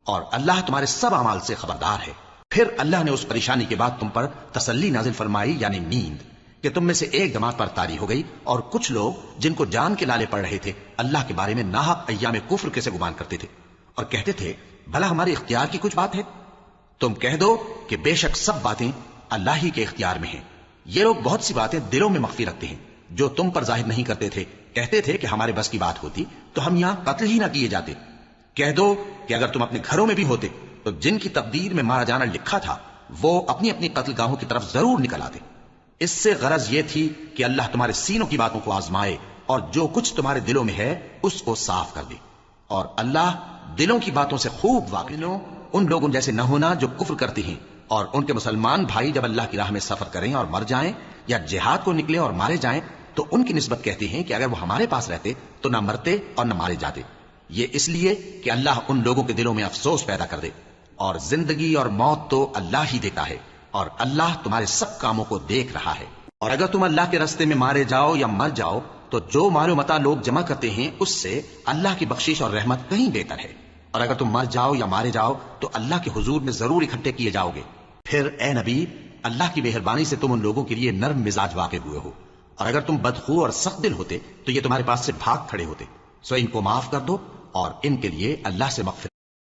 اور اللہ تمہارے سب اعمال سے خبردار ہے۔ پھر اللہ نے اس پریشانی کے بعد تم پر تسلی نازل فرمائی، یعنی نیند، کہ تم میں سے ایک جماعت پر طاری ہو گئی، اور کچھ لوگ جن کو جان کے لالے پڑ رہے تھے اللہ کے بارے میں ناحق ایام کفر کے سے گمان کرتے تھے، اور کہتے تھے بھلا ہمارے اختیار کی کچھ بات ہے؟ تم کہہ دو کہ بے شک سب باتیں اللہ ہی کے اختیار میں ہیں۔ یہ لوگ بہت سی باتیں دلوں میں مخفی رکھتے ہیں جو تم پر ظاہر نہیں کرتے تھے، کہتے تھے کہ ہمارے بس کی بات ہوتی تو ہم یہاں قتل ہی نہ کیے جاتے۔ کہہ دو کہ اگر تم اپنے گھروں میں بھی ہوتے تو جن کی تقدیر میں مارا جانا لکھا تھا وہ اپنی اپنی قتل گاہوں کی طرف ضرور نکل آتے۔ اس سے غرض یہ تھی کہ اللہ تمہارے سینوں کی باتوں کو آزمائے اور جو کچھ تمہارے دلوں میں ہے اس کو صاف کر دے، اور اللہ دلوں کی باتوں سے خوب واقف۔ ان لوگوں جیسے نہ ہونا جو کفر کرتے ہیں، اور ان کے مسلمان بھائی جب اللہ کی راہ میں سفر کریں اور مر جائیں یا جہاد کو نکلے اور مارے جائیں تو ان کی نسبت کہتے ہیں کہ اگر وہ ہمارے پاس رہتے تو نہ مرتے اور نہ مارے جاتے۔ یہ اس لیے کہ اللہ ان لوگوں کے دلوں میں افسوس پیدا کر دے، اور زندگی اور موت تو اللہ ہی دیتا ہے، اور اللہ تمہارے سب کاموں کو دیکھ رہا ہے۔ اور اگر تم اللہ کے راستے میں مارے جاؤ یا مر جاؤ تو جو مال و متاع لوگ جمع کرتے ہیں اس سے اللہ کی بخشش اور رحمت کہیں بہتر ہے، اور اگر تم مر جاؤ یا مارے جاؤ تو اللہ کے حضور میں ضرور اکٹھے کیے جاؤ گے۔ پھر اے نبی، اللہ کی مہربانی سے تم ان لوگوں کے لیے نرم مزاج واقع ہوئے ہو، اور اگر تم بدخو اور سخت دل ہوتے تو یہ تمہارے پاس سے بھاگ کھڑے ہوتے، سو ان کو معاف کر دو اور ان کے لیے اللہ سے مغفرت